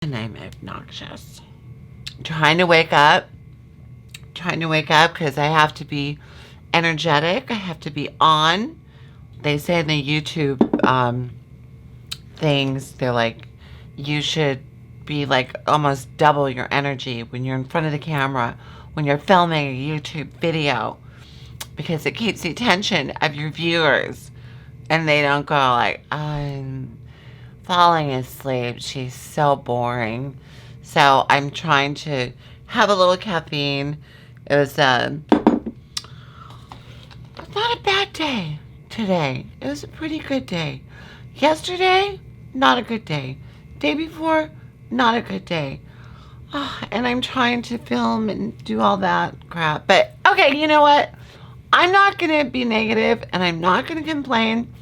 And I'm obnoxious. Trying to wake up because I have to be energetic. I have to be on. They say in the YouTube things, they're like, you should be like almost double your energy when you're in front of the camera, when you're filming a YouTube video, because it keeps the attention of your viewers and they don't go like, I'm falling asleep. She's so boring. So I'm trying to have a little caffeine. It was not a bad day today. It was a pretty good day. Yesterday, not a good day. Day before, not a good day. And I'm trying to film and do all that crap. But okay, you know what? I'm not going to be negative and I'm not going to complain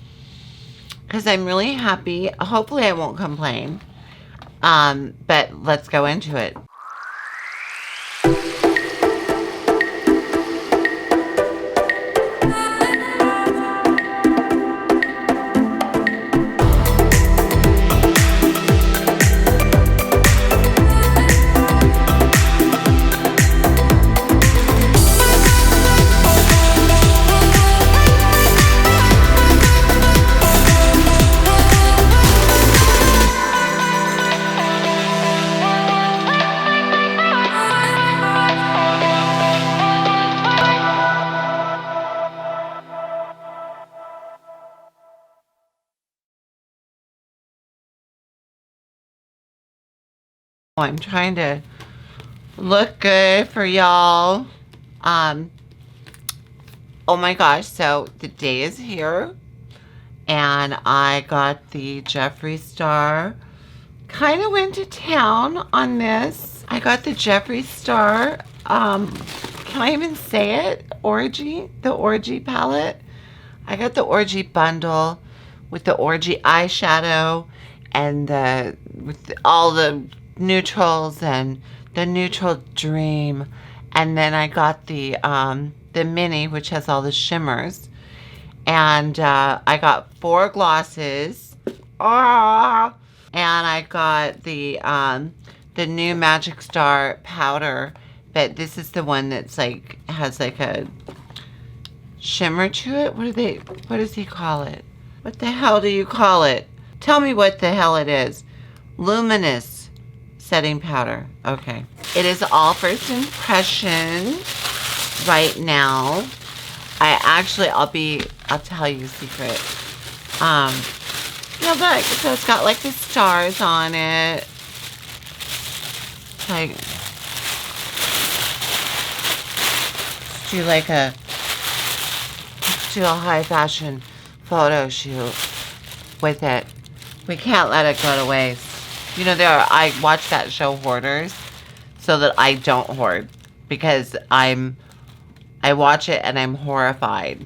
because I'm really happy. Hopefully I won't complain. But let's go into it. I'm trying to look good for y'all. Oh my gosh, so the day is here and I got the Jeffree star. Kind of went to town on this. I got the Jeffree star. Can I even say it? Orgy, the Orgy palette. I got the Orgy bundle with the Orgy eyeshadow and with all the neutrals and the neutral dream, and then I got the mini, which has all the shimmers, and I got 4 glosses, and I got the new Magic Star powder, but this is the one that's like has like a shimmer to it. What does he call it? What the hell do you call it? Tell me what the hell it is. Luminous setting powder. Okay. It is all first impression right now. I'll tell you a secret. Look, so it's got like the stars on it. Like, do a high fashion photo shoot with it. We can't let it go to waste. You know, I watch that show Hoarders so that I don't hoard, because I watch it and I'm horrified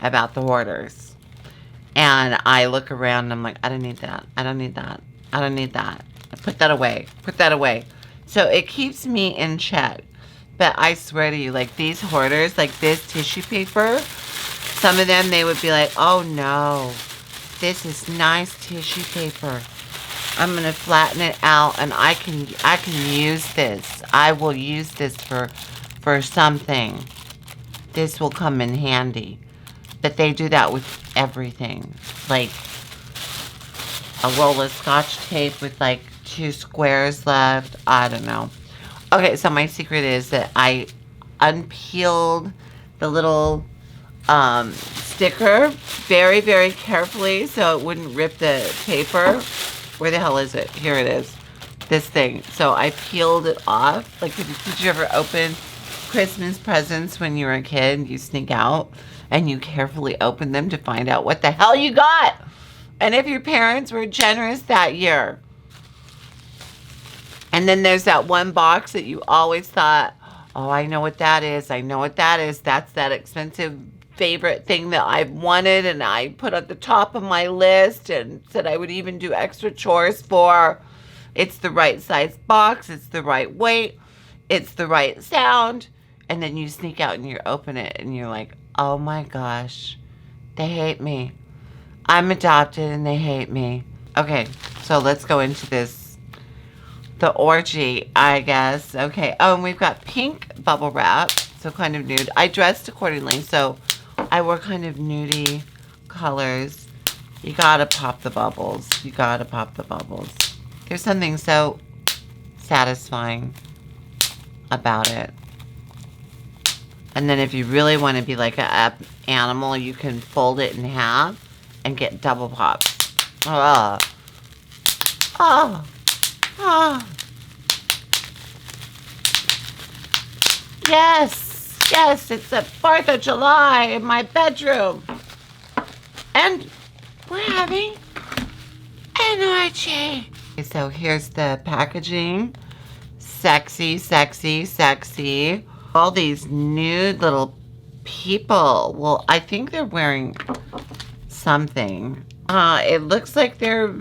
about the hoarders. And I look around and I'm like, I don't need that. I don't need that. I don't need that. Put that away. Put that away. So it keeps me in check. But I swear to you, like these hoarders, like this tissue paper, some of them, they would be like, oh no, this is nice tissue paper. I'm going to flatten it out and I can use this. I will use this for something. This will come in handy. But they do that with everything. Like a roll of Scotch tape with like 2 squares left. I don't know. Okay, so my secret is that I unpeeled the little sticker very, very carefully so it wouldn't rip the paper. Where the hell is it? Here it is. This thing. So I peeled it off. Like, did you ever open Christmas presents when you were a kid? You sneak out and you carefully open them to find out what the hell you got. And if your parents were generous that year. And then there's that one box that you always thought, oh, I know what that is. I know what that is. That's that expensive favorite thing that I've wanted and I put at the top of my list and said I would even do extra chores for. It's the right size box. It's the right weight. It's the right sound. And then you sneak out and you open it and you're like, oh my gosh, they hate me. I'm adopted and they hate me. Okay, so let's go into this the Orgy, I guess. Okay. Oh, and we've got pink bubble wrap. So kind of nude. I dressed accordingly. So I wore kind of nudie colors. You gotta pop the bubbles. You gotta pop the bubbles. There's something so satisfying about it. And then if you really want to be like an animal, you can fold it in half and get double pops. Oh. Oh. Oh. Yes. Yes, it's the 4th of July in my bedroom. And we're having an orgy. So here's the packaging. Sexy, sexy, sexy. All these nude little people. Well, I think they're wearing something. It looks like their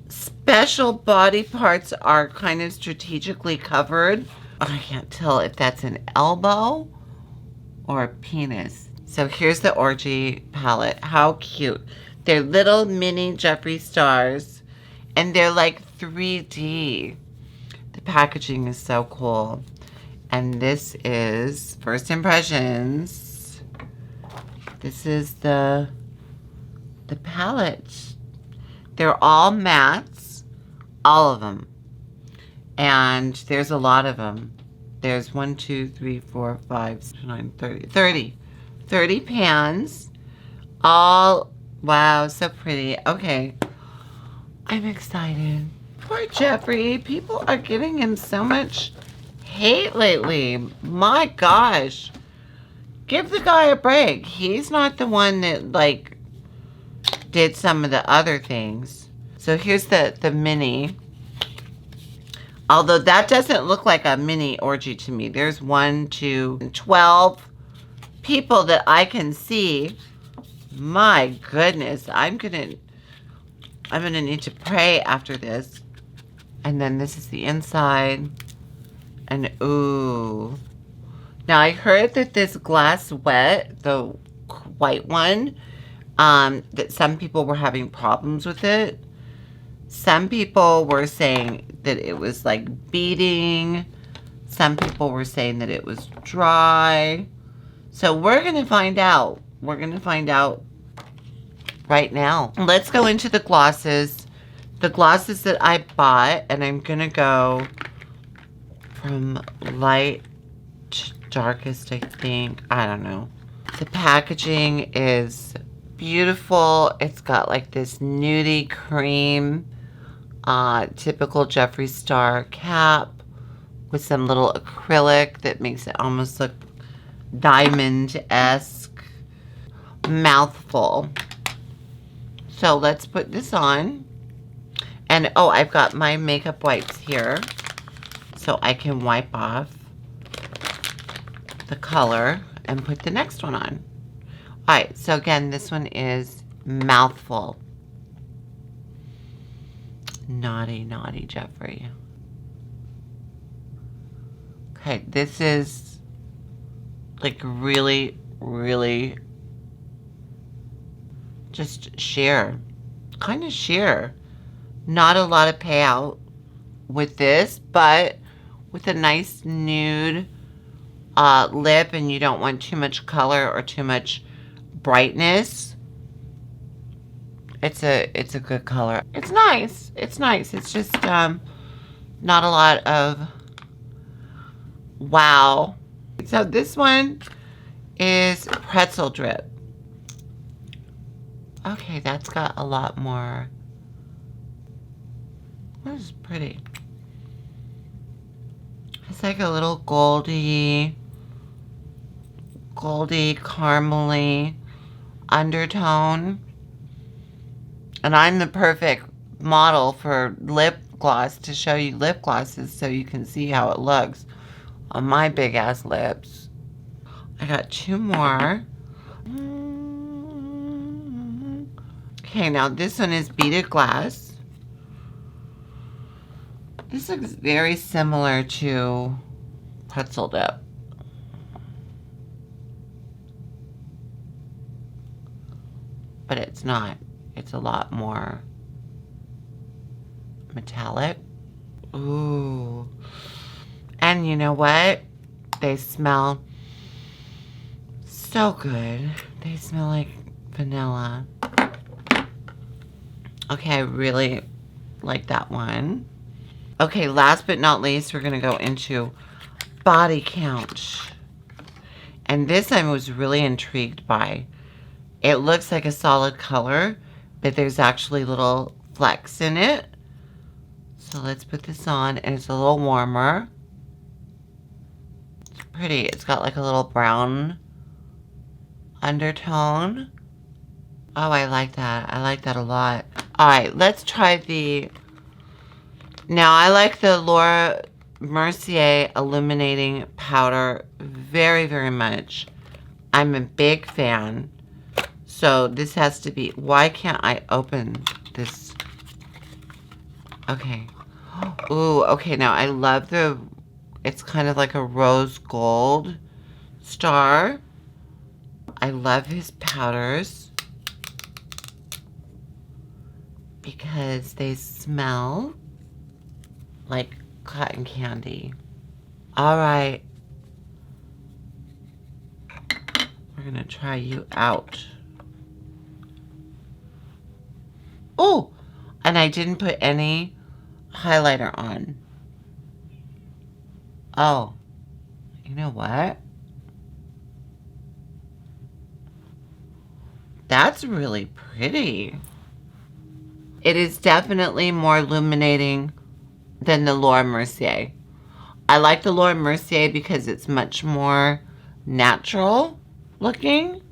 special body parts are kind of strategically covered. I can't tell if that's an elbow or a penis. So here's the Orgy palette. How cute. They're little mini Jeffree stars. And they're like 3D. The packaging is so cool. And this is first impressions. This is the palette. They're all mattes. All of them. And there's a lot of them. There's 1, 2, 3, 4, 5, 6, 9, 30. 30 pans. All, wow, so pretty. Okay. I'm excited. Poor Jeffree. People are giving him so much hate lately. My gosh. Give the guy a break. He's not the one that, like, did some of the other things. So here's the mini. Although that doesn't look like a mini orgy to me. There's 1, 2, 12 people that I can see. My goodness. I'm gonna need to pray after this. And then this is the inside. And ooh. Now I heard that this glass wet, the white one, that some people were having problems with it. Some people were saying that it was like beading. Some people were saying that it was dry. So we're going to find out. We're going to find out right now. Let's go into the glosses. The glosses that I bought, and I'm going to go from light to darkest, I think. I don't know. The packaging is beautiful. It's got like this nudie cream, typical Jeffree Star cap with some little acrylic that makes it almost look diamond-esque. Mouthful. So let's put this on. And oh, I've got my makeup wipes here so I can wipe off the color and put the next one on. Alright, so again, this one is Mouthful. Naughty, naughty Jeffree. Okay, this is like really, really just sheer. Kind of sheer. Not a lot of payout with this, but with a nice nude lip, and you don't want too much color or too much brightness. It's a good color. It's nice. It's nice. It's just not a lot of wow. So this one is Pretzel Drip. Okay, that's got a lot more. This is pretty. It's like a little goldy, caramely undertone. And I'm the perfect model for lip gloss to show you lip glosses so you can see how it looks on my big ass lips. I got 2 more. Okay, now this one is beaded glass. This looks very similar to Pretzel Dip. But it's not. It's a lot more metallic. Ooh. And you know what? They smell so good. They smell like vanilla. Okay, I really like that one. Okay, last but not least, we're going to go into body count. And this I was really intrigued by. It looks like a solid color, but there's actually little flecks in it. So let's put this on, and it's a little warmer. It's pretty. It's got like a little brown undertone. Oh, I like that. I like that a lot. All right, let's try the... Now, I like the Laura Mercier Illuminating Powder very, very much. I'm a big fan. So this has to be... Why can't I open this? Okay. Ooh, okay. Now, I love the... It's kind of like a rose gold star. I love his powders because they smell like cotton candy. All right. We're going to try you out. Oh, and I didn't put any highlighter on. Oh, you know what? That's really pretty. It is definitely more illuminating than the Laura Mercier. I like the Laura Mercier because it's much more natural looking.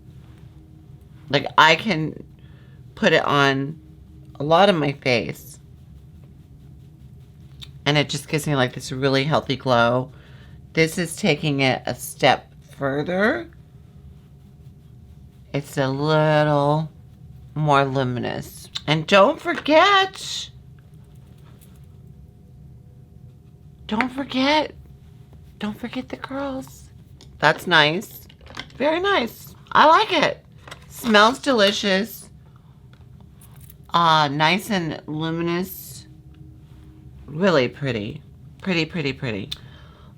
Like I can put it on a lot of my face. And it just gives me like this really healthy glow. This is taking it a step further. It's a little more luminous. And don't forget the curls. That's nice. Very nice. I like it. Smells delicious. Nice and luminous. Really pretty. Pretty, pretty, pretty.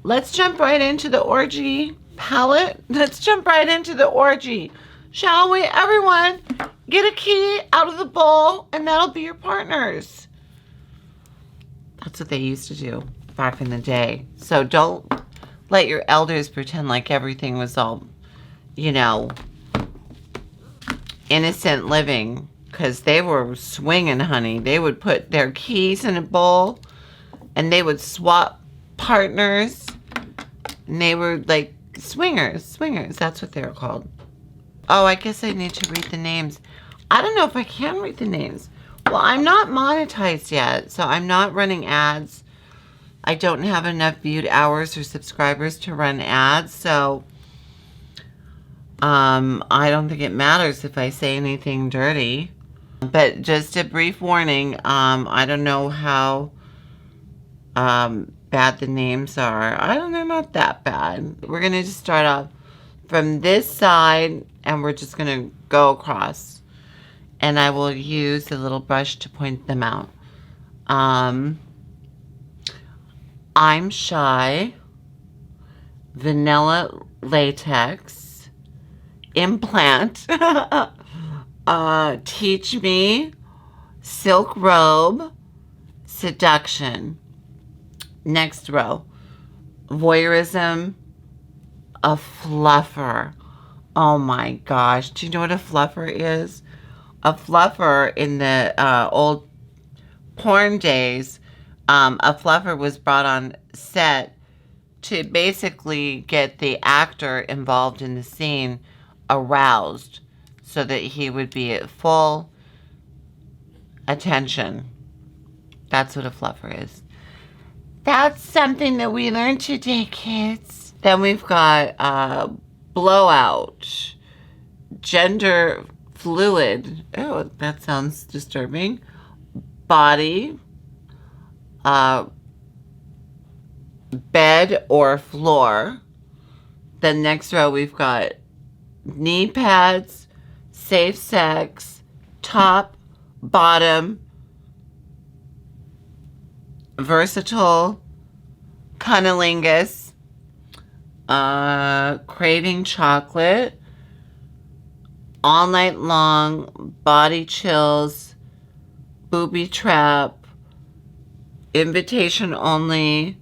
Let's jump right into the Orgy palette. Let's jump right into the Orgy. Shall we? Everyone, get a key out of the bowl and that'll be your partners. That's what they used to do back in the day. So don't let your elders pretend like everything was all, you know, innocent living. Because they were swinging, honey. They would put their keys in a bowl and they would swap partners. And they were like swingers. Swingers, that's what they were called. Oh, I guess I need to read the names. I don't know if I can read the names. Well, I'm not monetized yet, so I'm not running ads. I don't have enough viewed hours or subscribers to run ads, so I don't think it matters if I say anything dirty. But just a brief warning, I don't know how bad the names are. I don't know, not that bad. We're going to just start off from this side, and we're just going to go across. And I will use a little brush to point them out. I'm Shy, Vanilla Latex, Implant, Teach Me, Silk Robe, Seduction. Next row, Voyeurism, a Fluffer. Oh my gosh, do you know what a fluffer is? A fluffer in the old porn days, a fluffer was brought on set to basically get the actor involved in the scene aroused so that he would be at full attention. That's what a fluffer is. That's something that we learned today, kids. Then we've got blowout, gender fluid. Oh, that sounds disturbing. Body, bed or floor. Then next row we've got knee pads, safe sex, top, bottom, Versatile Cunnilingus, Craving Chocolate, All Night Long, Body Chills, Booby Trap, Invitation Only,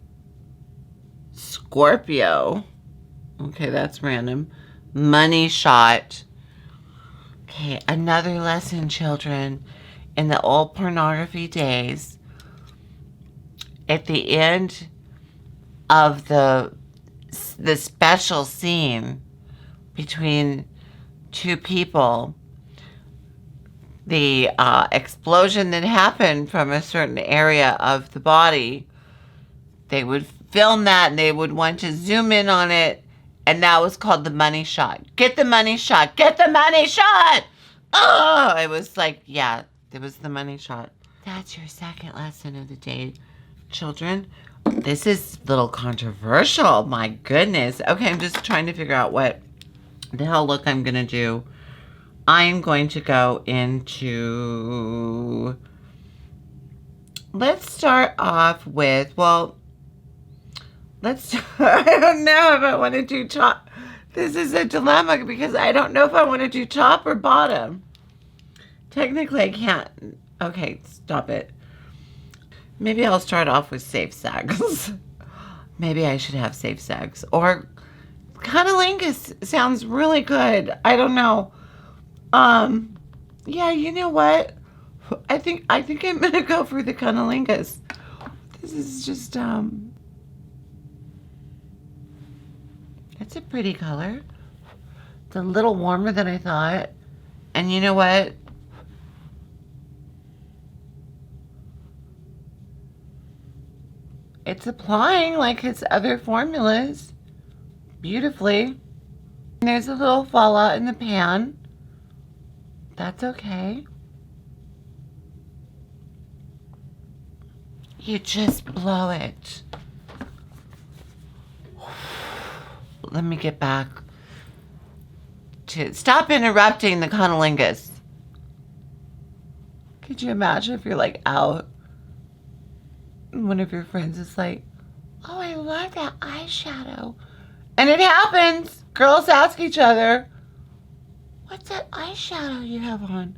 Scorpio. Okay, that's random. Money Shot. Okay, another lesson, children. In the old pornography days, at the end of the special scene between two people, the explosion that happened from a certain area of the body, they would film that and they would want to zoom in on it, and that was called the money shot. Get the money shot. Get the money shot. Oh, it was like, yeah, it was the money shot. That's your second lesson of the day, children. This is a little controversial. My goodness. Okay, I'm just trying to figure out what the hell look I'm going to do. I am going to go into... Let's start off with, well, I don't know if I want to do top. This is a dilemma because I don't know if I want to do top or bottom. Technically, I can't. Okay, stop it. Maybe I'll start off with safe sex. Maybe I should have safe sex. Or cunnilingus sounds really good. I don't know. Yeah, you know what? I think I'm gonna go for the cunnilingus. This is just it's a pretty color. It's a little warmer than I thought. And you know what? It's applying like its other formulas beautifully. There's a little fallout in the pan. That's okay. You just blow it. Let me get back to... Stop interrupting the cunnilingus. Could you imagine if you're like out and one of your friends is like, oh, I love that eyeshadow. And it happens. Girls ask each other, what's that eyeshadow you have on?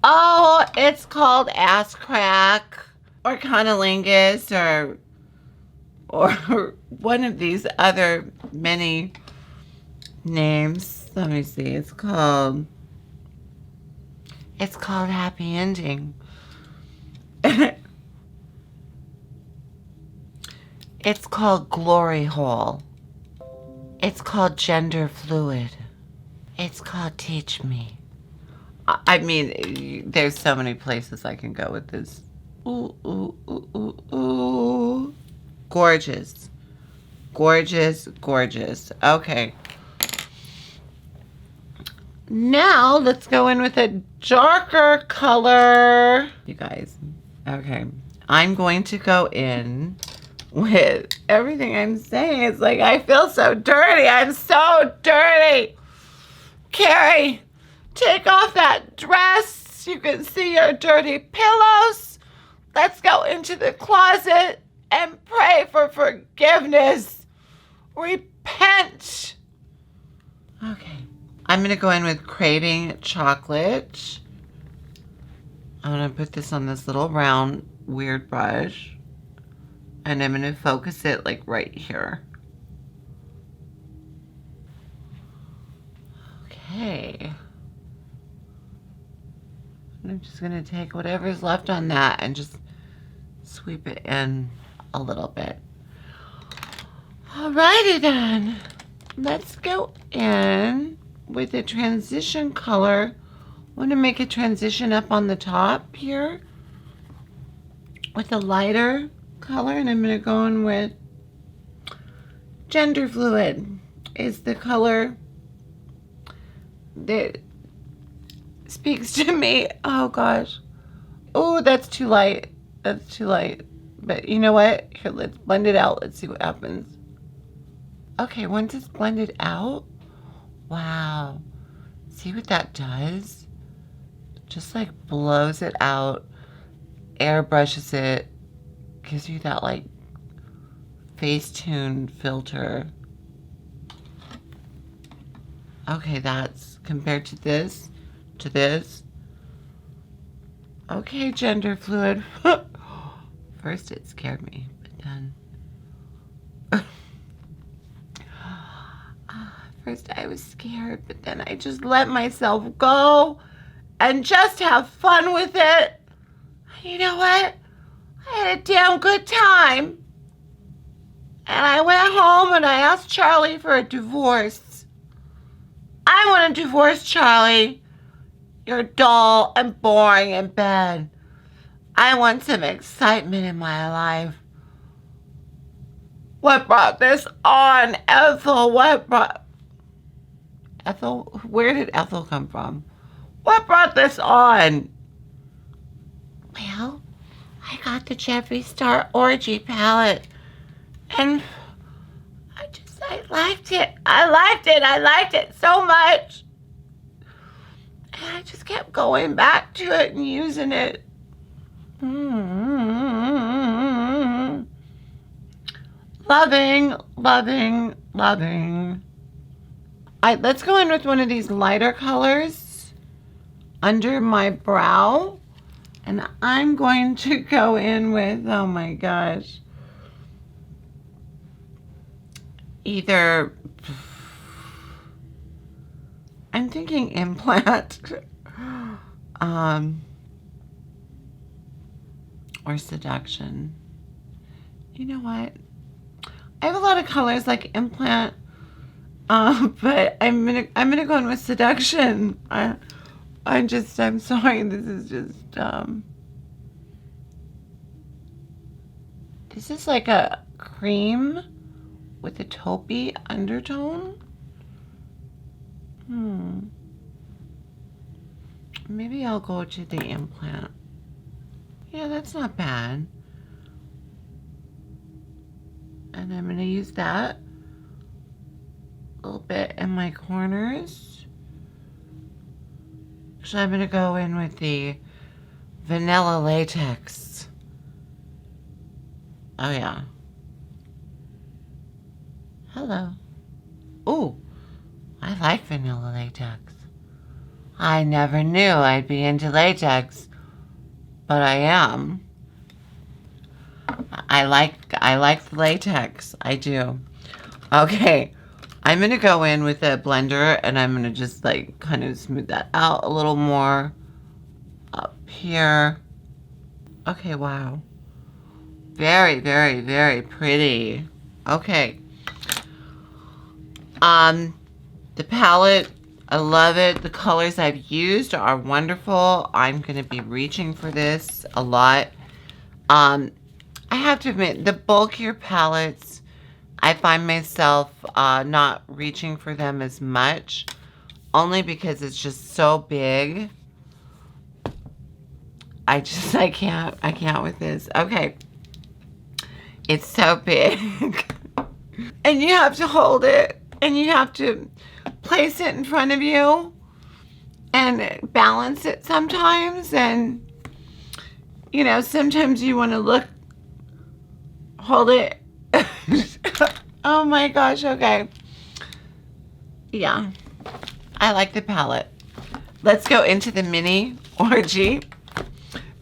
Oh, it's called ass crack or cunnilingus or one of these other many names. Let me see. It's called happy ending. It's called glory hole. It's called gender fluid. It's called teach me. I mean, there's so many places I can go with this. Ooh, ooh, ooh, ooh, ooh. Gorgeous. Gorgeous, gorgeous. Okay. Now, let's go in with a darker color. You guys, okay. I'm going to go in with everything I'm saying. It's like, I feel so dirty. I'm so dirty. Carrie, take off that dress. You can see your dirty pillows. Let's go into the closet and pray for forgiveness. Repent. Okay. I'm going to go in with Craving Chocolate. I'm going to put this on this little round weird brush. And I'm going to focus it like right here. Okay. And I'm just going to take whatever's left on that and just sweep it in a little bit. Alrighty then. Let's go in with a transition color. I want to make a transition up on the top here with a lighter color, and I'm going to go in with gender fluid is the color that speaks to me. Oh gosh. Oh, that's too light. That's too light. But you know what? Here, let's blend it out. Let's see what happens. Okay, once it's blended out, wow. See what that does? Just like blows it out, airbrushes it, gives you that like Facetune filter. Okay, that's compared to this, Okay, gender fluid. First it scared me, but then first I was scared, but then I just let myself go and just have fun with it. You know what? I had a damn good time. And I went home and I asked Charlie for a divorce. I want a divorce, Charlie. You're dull and boring and bad. I want some excitement in my life. What brought this on, Ethel? Ethel? Where did Ethel come from? What brought this on? Well, I got the Jeffree Star Orgy Palette. And I liked it. I liked it so much. And I just kept going back to it and using it. Loving. Let's go in with one of these lighter colors under my brow. And I'm going to go in with, oh my gosh, either, I'm thinking implant, or seduction. You know what? I have a lot of colors like implant, but I'm gonna go in with seduction. I'm sorry. This is like a cream with a taupey undertone. Maybe I'll go to the implant. Yeah, that's not bad. And I'm gonna use that a little bit in my corners. So I'm gonna go in with the vanilla latex. Oh yeah. Hello. Ooh, I like vanilla latex. I never knew I'd be into latex, but I am. I like the latex. I do. Okay, I'm gonna go in with a blender and I'm gonna just like kind of smooth that out a little more up here. Okay, wow. Very, very, very pretty. Okay. The palette, I love it. The colors I've used are wonderful. I'm gonna be reaching for this a lot. I have to admit, the bulkier palettes, I find myself not reaching for them as much, only because it's just so big. I can't with this. Okay. It's so big. And you have to hold it, and you have to place it in front of you and balance it sometimes. And, you know, sometimes you want to hold it. Oh my gosh, okay. Yeah, I like the palette. Let's go into the mini orgy.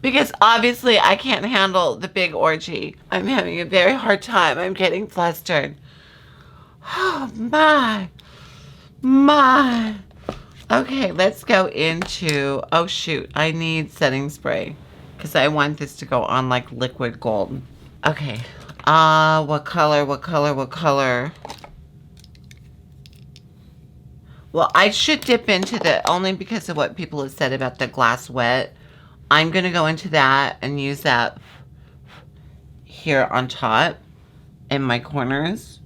Because obviously I can't handle the big orgy. I'm having a very hard time. I'm getting flustered. Oh my. Okay, let's go into, oh shoot, I need setting spray. Because I want this to go on like liquid gold. Okay, what color? Well, I should dip into the, only because of what people have said about the glass wet. I'm going to go into that and use that here on top in my corners.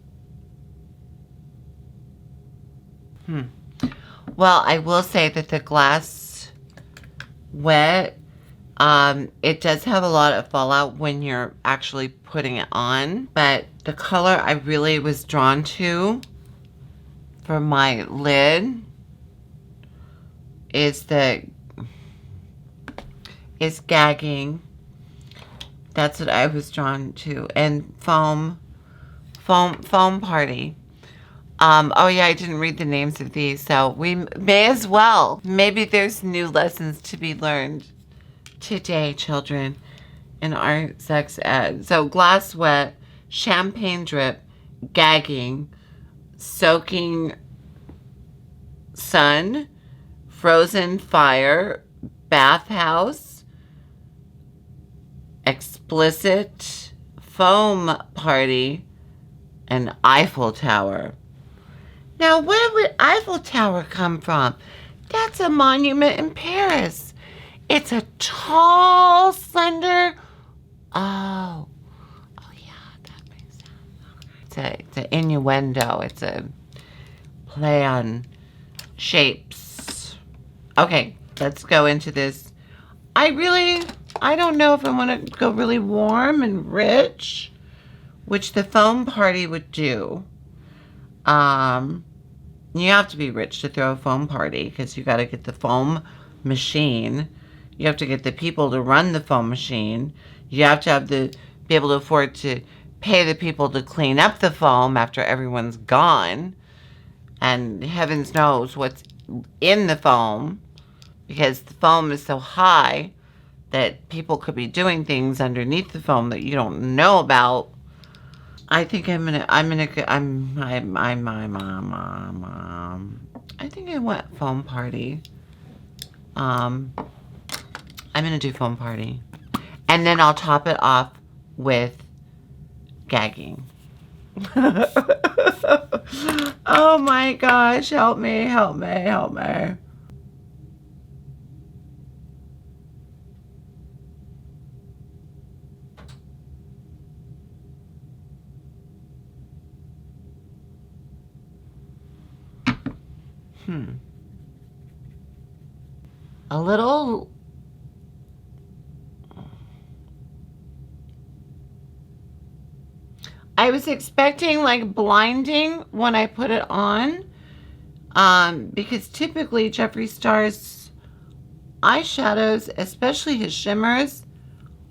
Well, I will say that the glass wet, it does have a lot of fallout when you're actually putting it on. But the color I really was drawn to for my lid is gagging That's what I was drawn to. And foam party. Oh yeah, I didn't read the names of these, so we may as well. Maybe there's new lessons to be learned today, children, in our sex ed. So glass wet, champagne drip, gagging, soaking sun, frozen fire, bathhouse, explicit, foam party, and Eiffel Tower. Now, where would Eiffel Tower come from? That's a monument in Paris. It's a tall, slender... Oh yeah, that makes sense. It's an innuendo. It's a play on shapes. Okay, let's go into this. I don't know if I want to go really warm and rich, which the foam party would do. You have to be rich to throw a foam party because you got to get the foam machine. You have to get the people to run the foam machine. You have to be able to afford to pay the people to clean up the foam after everyone's gone. And heavens knows what's in the foam, because the foam is so high that people could be doing things underneath the foam that you don't know about. I think I think I want foam party. I'm gonna do foam party. And then I'll top it off with gagging. Oh my gosh, help me, help me, help me. A little... I was expecting like blinding when I put it on, because typically Jeffree Star's eyeshadows, especially his shimmers,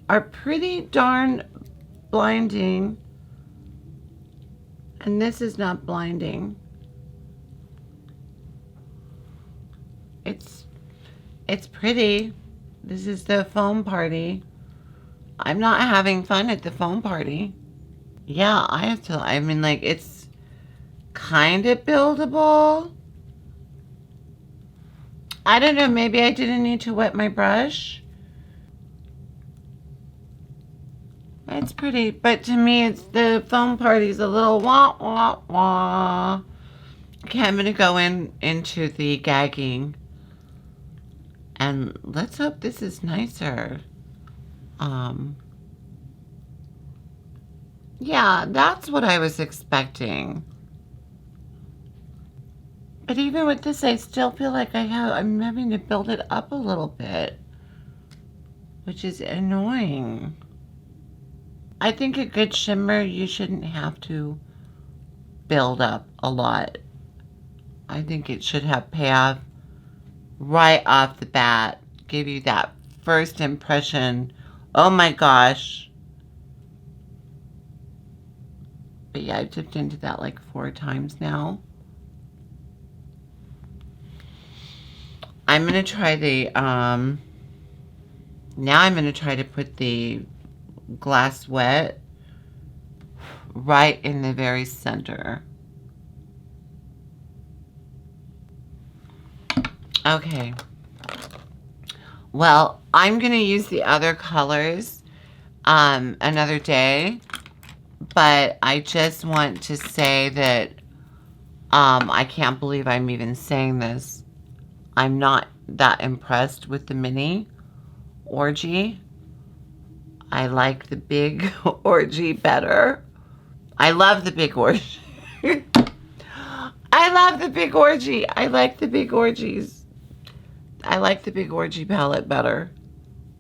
are pretty darn blinding. And this is not blinding. It's pretty. This is the foam party. I'm not having fun at the foam party. Yeah, I mean, like, it's kind of buildable. I don't know, maybe I didn't need to wet my brush. It's pretty, but to me, the foam party's a little wah, wah, wah. Okay, I'm gonna go into the gagging. And let's hope this is nicer. Yeah, that's what I was expecting. But even with this, I still feel like I'm having to build it up a little bit, which is annoying. I think a good shimmer, you shouldn't have to build up a lot. I think it should have payoff right off the bat. Give you that first impression. Oh my gosh. But yeah, I've dipped into that like 4 times now. I'm going to try the, now I'm going to try to put the glass wet right in the very center. Okay. Well, I'm going to use the other colors another day. But I just want to say that I can't believe I'm even saying this. I'm not that impressed with the mini orgy. I like the big orgy better. I love the big orgy. I love the big orgy. I like the big orgies. I like the big orgy palette better.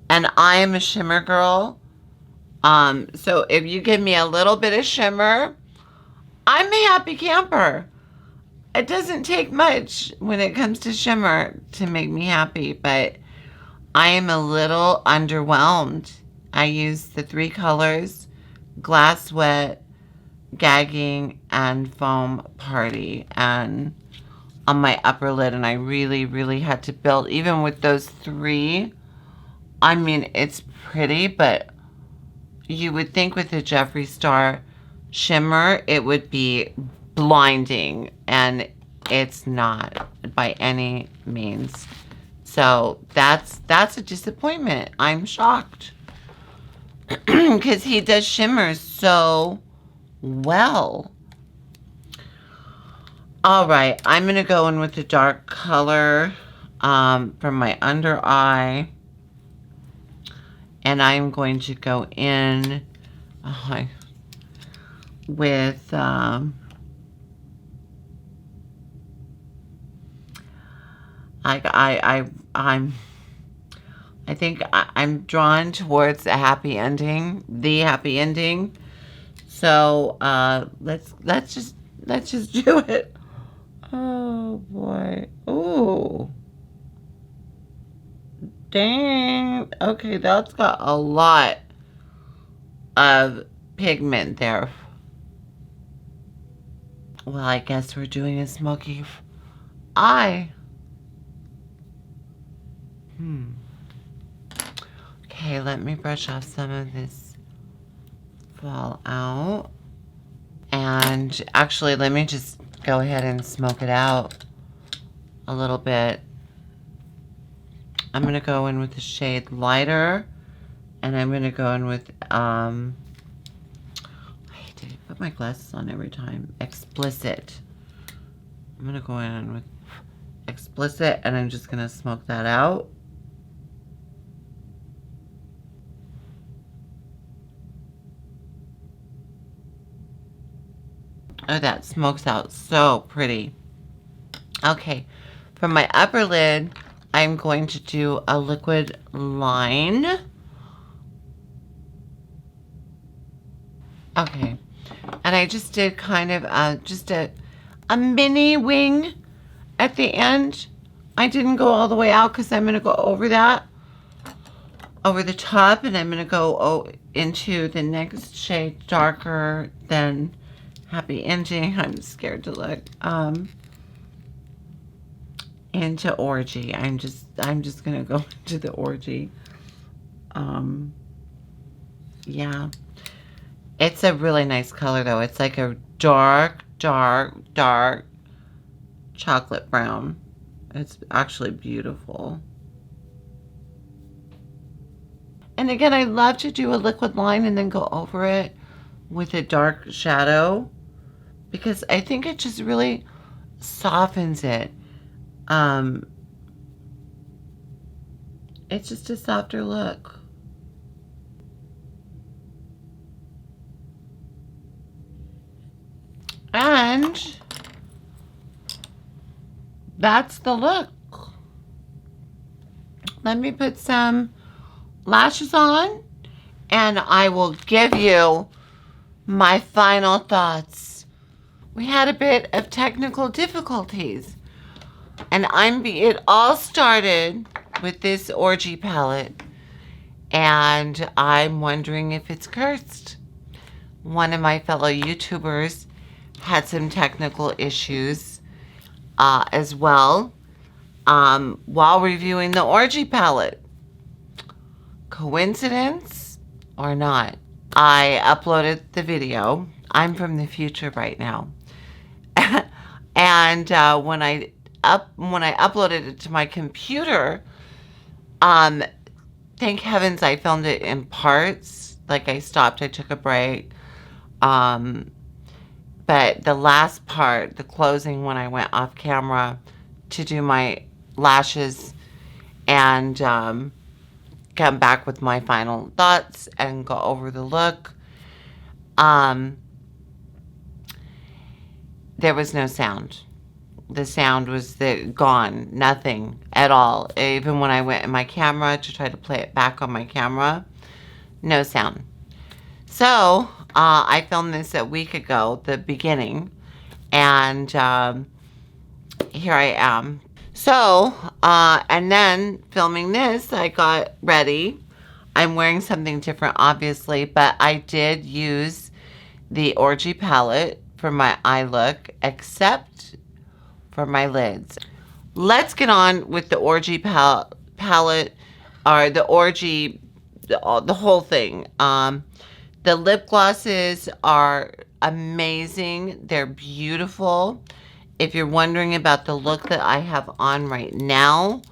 And I am a shimmer girl. So if you give me a little bit of shimmer, I'm a happy camper. It doesn't take much when it comes to shimmer to make me happy, but I am a little underwhelmed I used the 3 colors, Glass Wet, Gagging, and Foam Party, and on my upper lid, and I really, really had to build, even with those 3. I mean, it's pretty, but you would think with the Jeffree Star shimmer, it would be blinding, and it's not by any means. So that's a disappointment. I'm shocked because he does shimmer so well. All right, I'm gonna go in with the dark color from my under eye, and I'm going to go in with I think I'm drawn towards a happy ending, the happy ending. So let's just do it. Oh boy. Ooh. Dang. Okay, that's got a lot of pigment there. Well, I guess we're doing a smoky eye. Okay, let me brush off some of this fallout. And actually, let me just go ahead and smoke it out a little bit. I'm going to go in with the shade lighter. And I'm going to go in with, I hate to put my glasses on every time. Explicit. I'm going to go in with Explicit, and I'm just going to smoke that out. Oh, that smokes out so pretty. Okay, for my upper lid, I'm going to do a liquid line. Okay, and I just did kind of just a mini wing at the end. I didn't go all the way out because I'm going to go over that, over the top, and I'm going to go into the next shade darker than Happy Ending. I'm scared to look. Into Orgy. I'm just going to go into the Orgy. Yeah. It's a really nice color, though. It's like a dark, dark, dark chocolate brown. It's actually beautiful. And again, I love to do a liquid line and then go over it with a dark shadow, because I think it just really softens it. It's just a softer look. And that's the look. Let me put some lashes on, and I will give you my final thoughts. We had a bit of technical difficulties, and it all started with this Orgy palette, and I'm wondering if it's cursed. One of my fellow YouTubers had some technical issues as well while reviewing the Orgy palette. Coincidence or not? I uploaded the video. I'm from the future right now. And when I uploaded it to my computer, thank heavens I filmed it in parts. Like, I stopped, I took a break. But the last part, the closing, when I went off camera to do my lashes and come back with my final thoughts and go over the look, there was no sound. The sound was gone. Nothing at all. Even when I went in my camera to try to play it back on my camera, no sound. So I filmed this a week ago, the beginning, and here I am. So, and then filming this, I got ready. I'm wearing something different, obviously, but I did use the Orgy Palette for my eye look, except for my lids. Let's get on with the Orgy Palette, or the Orgy, the whole thing. The lip glosses are amazing. They're beautiful. If you're wondering about the look that I have on right now,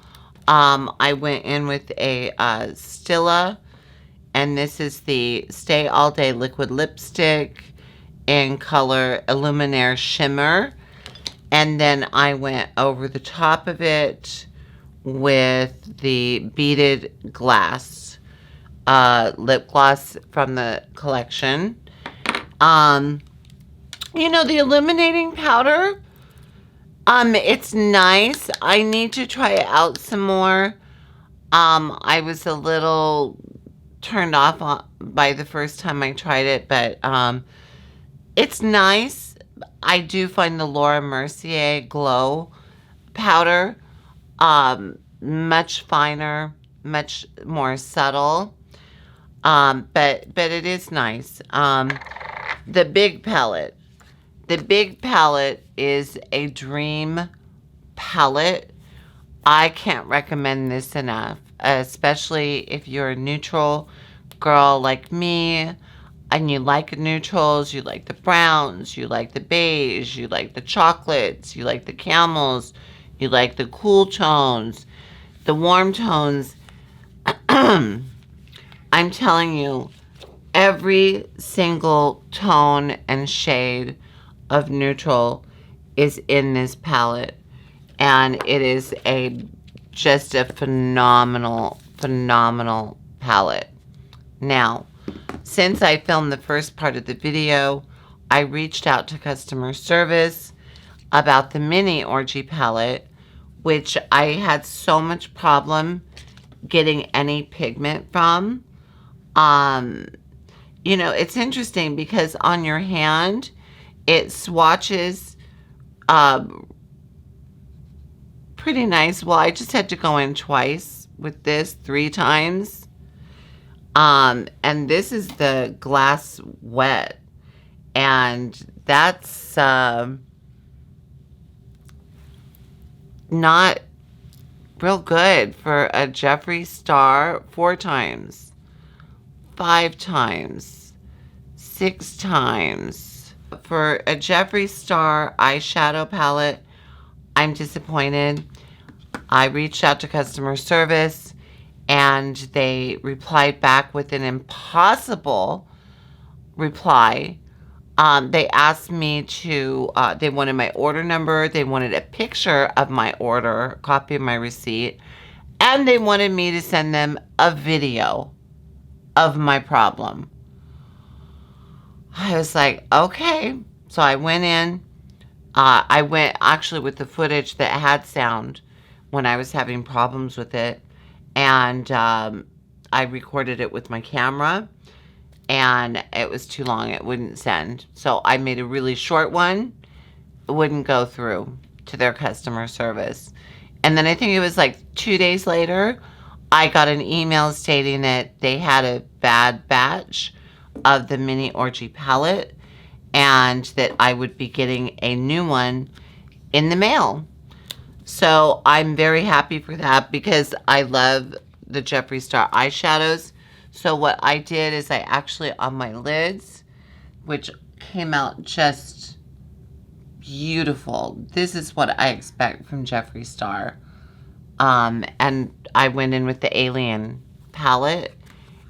I went in with a Stila, and this is the Stay All Day Liquid Lipstick in color Illuminating Shimmer. And then I went over the top of it with the Beaded Glass lip gloss from the collection. You know, the illuminating powder, it's nice. I need to try it out some more. I was a little turned off by the first time I tried it, but it's nice. I do find the Laura Mercier Glow powder much finer, much more subtle, but it is nice. The big palette. The big palette is a dream palette. I can't recommend this enough, especially if you're a neutral girl like me and you like neutrals, you like the browns, you like the beige, you like the chocolates, you like the camels, you like the cool tones, the warm tones. I'm telling you, every single tone and shade of neutral is in this palette, and it is just a phenomenal palette. Now, since I filmed the first part of the video, I reached out to customer service about the mini Orgy palette, which I had so much problem getting any pigment from. You know, it's interesting because on your hand, it swatches pretty nice. Well, I just had to go in twice with this, 3 times. And this is the Glass Wet. And that's not real good for a Jeffree Star 4 times, 5 times, 6 times. For a Jeffree Star eyeshadow palette, I'm disappointed. I reached out to customer service and they replied back with an impossible reply. They asked me to, they wanted my order number, they wanted a picture of my order, a copy of my receipt, and they wanted me to send them a video of my problem. I was like, okay. So I went in. I went actually with the footage that had sound when I was having problems with it. And I recorded it with my camera. And it was too long. It wouldn't send. So I made a really short one. It wouldn't go through to their customer service. And then I think it was like 2 days later, I got an email stating that they had a bad batch of the mini Orgy palette and that I would be getting a new one in the mail. So I'm very happy for that because I love the Jeffree Star eyeshadows. So what I did is I actually, on my lids, which came out just beautiful. This is what I expect from Jeffree Star. And I went in with the Alien palette,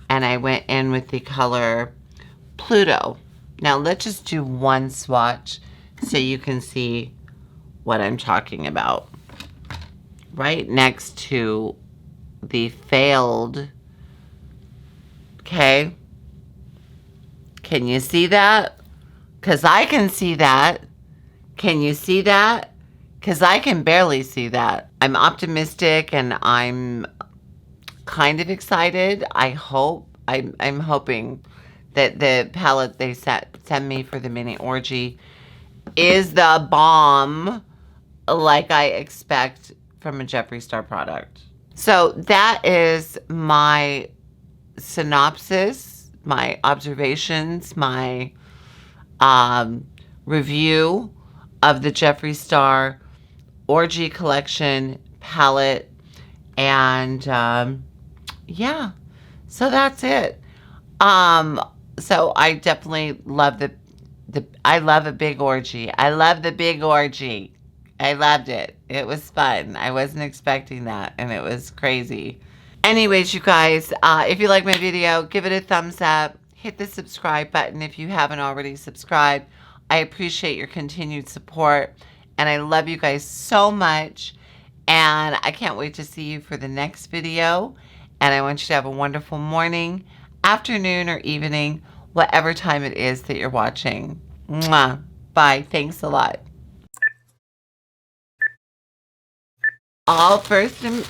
and I went in with the color Pluto. Now let's just do one swatch so you can see what I'm talking about. Right next to the failed, okay? Can you see that? Because I can see that. Can you see that? Because I can barely see that. I'm optimistic and I'm kind of excited. I'm hoping that the palette they send me for the mini Orgy is the bomb like I expect from a Jeffree Star product. So that is my synopsis, my observations, my review of the Jeffree Star Orgy Collection palette. And yeah, so that's it. So I definitely love I love a big orgy. I love the big orgy. I loved it. It was fun. I wasn't expecting that, and it was crazy. Anyways, you guys, if you like my video, give it a thumbs up. Hit the subscribe button if you haven't already subscribed. I appreciate your continued support, and I love you guys so much. And I can't wait to see you for the next video. And I want you to have a wonderful morning, afternoon, or evening, whatever time it is that you're watching. Mwah. Bye. Thanks a lot. All first and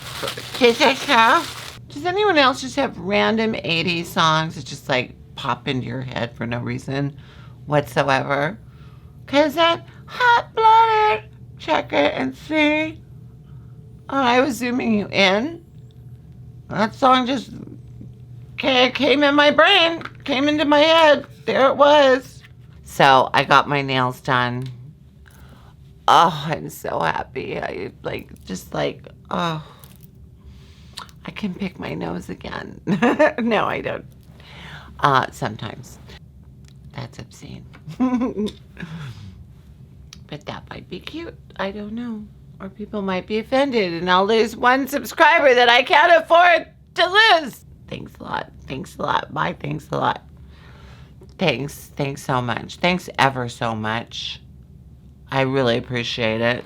does anyone else just have random 80s songs that just like pop into your head for no reason whatsoever? Cause that hot-blooded, check it and see. Oh, I was zooming you in. That song just came in my brain, came into my head. There it was. So I got my nails done. Oh, I'm so happy. Oh, I can pick my nose again. No, I don't. Sometimes. That's obscene. But that might be cute. I don't know. Or people might be offended and I'll lose one subscriber that I can't afford to lose. Thanks a lot. Thanks a lot. Bye. Thanks a lot. Thanks. Thanks so much. Thanks ever so much. I really appreciate it.